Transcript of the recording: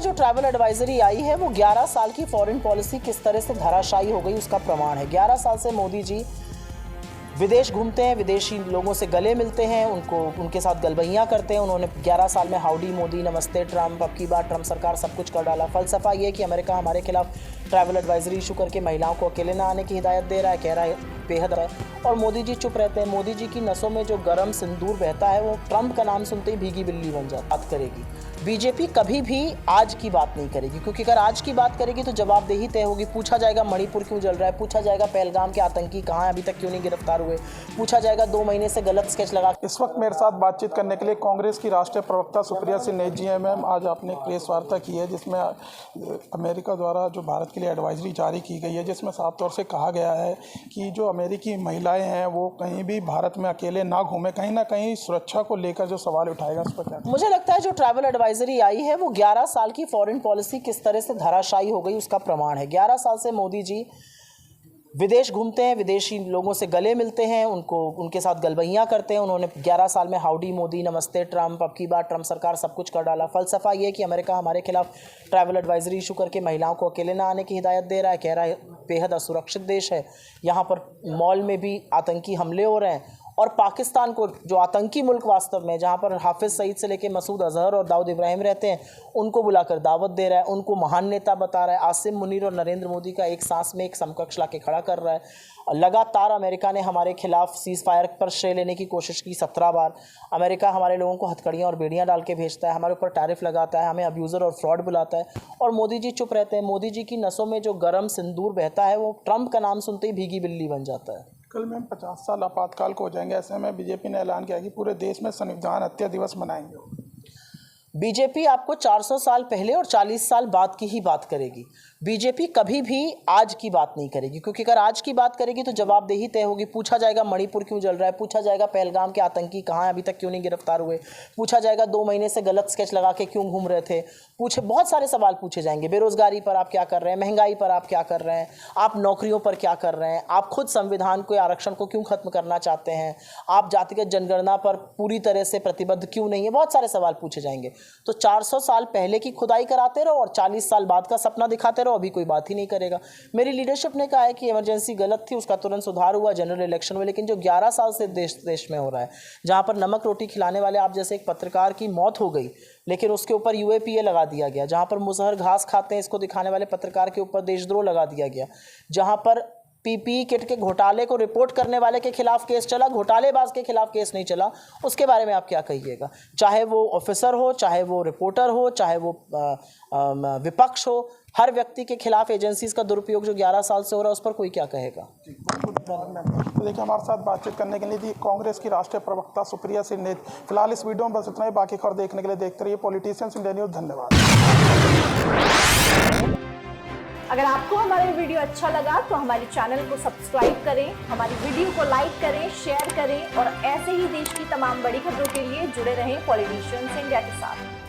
है जो travel advisory आई है वो 11 साल की फॉरेन पॉलिसी किस तरह से धराशायी हो गई उसका प्रमाण है। 11 साल से मोदी जी विदेश घूमते हैं, विदेशी लोगों से गले मिलते हैं, उनके साथ गलबहियाँ करते हैं। उन्होंने 11 साल में हाउडी मोदी, नमस्ते ट्रंप, अब की बार ट्रंप सरकार सब कुछ कर डाला। फलसफा ये कि अमेरिका हमारे खिलाफ ट्रैवल एडवाइजरी इशू करके महिलाओं को अकेले ना आने की हिदायत दे रहा है, कह रहा है बेहद है। और मोदी जी चुप रहते हैं। मोदी जी की नसों में जो गर्म सिंदूर बहता है वो ट्रंप का नाम सुनते ही भीगी बिल्ली बन बात करेगी। बीजेपी कभी भी आज की बात नहीं करेगी, क्योंकि अगर आज की बात करेगी तो जवाबदेही तय होगी। पूछा जाएगा मणिपुर क्यों जल रहा है, पूछा जाएगा पहलगाम के आतंकी कहाँ हैं, अभी तक क्यों नहीं गिरफ्तार हुए, पूछा जाएगा 2 महीने से गलत स्केच लगा। इस वक्त मेरे साथ बातचीत करने के लिए कांग्रेस की राष्ट्रीय प्रवक्ता सुप्रिया सिन्हा जी हैं। मैम, आज आपने एक प्रेस वार्ता की है जिसमें अमेरिका द्वारा जो भारत के लिए एडवाइजरी जारी की गई है, जिसमें साफ तौर से कहा गया है कि जो अमेरिकी महिलाएं हैं वो कहीं भी भारत में अकेले ना घूमें, कहीं ना कहीं सुरक्षा को लेकर जो सवाल उठाएगा उस पर क्या? मुझे लगता है जो ट्रैवल एडवाइजरी आई है वो 11 साल की फॉरेन पॉलिसी किस तरह से धराशायी हो गई उसका प्रमाण है। 11 साल से मोदी जी विदेश घूमते हैं, विदेशी लोगों से गले मिलते हैं, उनके साथ गलबहियाँ करते हैं। उन्होंने 11 साल में हाउडी मोदी, नमस्ते ट्रंप, अब की बार ट्रंप सरकार सब कुछ कर डाला। फलसफा ये कि अमेरिका हमारे खिलाफ ट्रैवल एडवाइजरी इशू करके महिलाओं को अकेले ना आने की हिदायत दे रहा है, कह रहा है बेहद असुरक्षित देश है, यहाँ पर मॉल में भी आतंकी हमले हो रहे हैं। और पाकिस्तान को, जो आतंकी मुल्क वास्तव में, जहाँ पर हाफिज़ सईद से लेकर मसूद अजहर और दाऊद इब्राहिम रहते हैं, उनको बुलाकर दावत दे रहा है, उनको महान नेता बता रहा है। आसिम मुनीर और नरेंद्र मोदी का एक सांस में एक समकक्ष ला के खड़ा कर रहा है। लगातार अमेरिका ने हमारे खिलाफ सीज़ फायर पर श्रेय लेने की कोशिश की 17 बार। अमेरिका हमारे लोगों को हथकड़ियाँ और बेड़ियाँ डाल के भेजता है, हमारे ऊपर टैरिफ लगाता है, हमें अब्यूज़र और फ्रॉड बुलाता है, और मोदी जी चुप रहते हैं। मोदी जी की नसों में जो गर्म सिंदूर बहता है वो ट्रंप का नाम सुनते ही भीगी बिल्ली बन जाता है। कल मैम 50 साल आपातकाल को हो जाएंगे, ऐसे में बीजेपी ने ऐलान किया कि पूरे देश में संविधान हत्या दिवस मनाएंगे। बीजेपी आपको 400 साल पहले और 40 साल बाद की ही बात करेगी। बीजेपी कभी भी आज की बात नहीं करेगी, क्योंकि अगर आज की बात करेगी तो जवाबदेही तय होगी। पूछा जाएगा मणिपुर क्यों जल रहा है, पूछा जाएगा पहलगाम के आतंकी कहाँ हैं, अभी तक क्यों नहीं गिरफ्तार हुए, पूछा जाएगा 2 महीने से गलत स्केच लगा के क्यों घूम रहे थे, बहुत सारे सवाल पूछे जाएंगे। बेरोजगारी पर आप क्या कर रहे हैं, महंगाई पर आप क्या कर रहे हैं, आप नौकरियों पर क्या कर रहे हैं, आप खुद संविधान को, आरक्षण को क्यों खत्म करना चाहते हैं, आप जातिगत जनगणना पर पूरी तरह से प्रतिबद्ध क्यों नहीं है, बहुत सारे सवाल पूछे जाएंगे। तो 400 साल पहले की खुदाई कराते रहो और 40 साल बाद का सपना दिखाते रहो, अभी कोई बात ही नहीं करेगा। मेरी लीडरशिप ने कहा है कि इमरजेंसी गलत थी, उसका तुरंत सुधार हुआ जनरल इलेक्शन में, लेकिन जो 11 साल से देश में हो रहा है, जहां पर नमक रोटी खिलाने वाले आप जैसे एक पत्रकार की मौत हो गई, लेकिन उसके ऊपर यूएपीए लगा दिया गया, जहां पर मुसहर घास खाते हैं इसको दिखाने वाले पत्रकार के ऊपर देशद्रोह लगा दिया गया, जहां पर पीपीई किट के घोटाले को रिपोर्ट करने वाले के खिलाफ केस चला, घोटालेबाज के खिलाफ केस नहीं चला, उसके बारे में आप क्या कहिएगा? चाहे वो ऑफिसर हो, चाहे वो रिपोर्टर हो, चाहे वो विपक्ष हो, हर व्यक्ति के खिलाफ एजेंसीज का दुरुपयोग जो 11 साल से हो रहा है उस पर कोई क्या कहेगा? देखिए, हमारे साथ बातचीत करने के लिए थी कांग्रेस की राष्ट्रीय प्रवक्ता सुप्रिया सिन्हा। फिलहाल इस वीडियो में बस इतना ही, बाकी खबर देखने के लिए देखते रहिए पॉलिटिशियंस इंडिया न्यूज़। धन्यवाद। अगर आपको हमारा वीडियो अच्छा लगा तो हमारे चैनल को सब्सक्राइब करें, हमारी वीडियो को लाइक करें, शेयर करें, और ऐसे ही देश की तमाम बड़ी खबरों के लिए जुड़े रहें पॉलिटिशियंस इंडिया के साथ।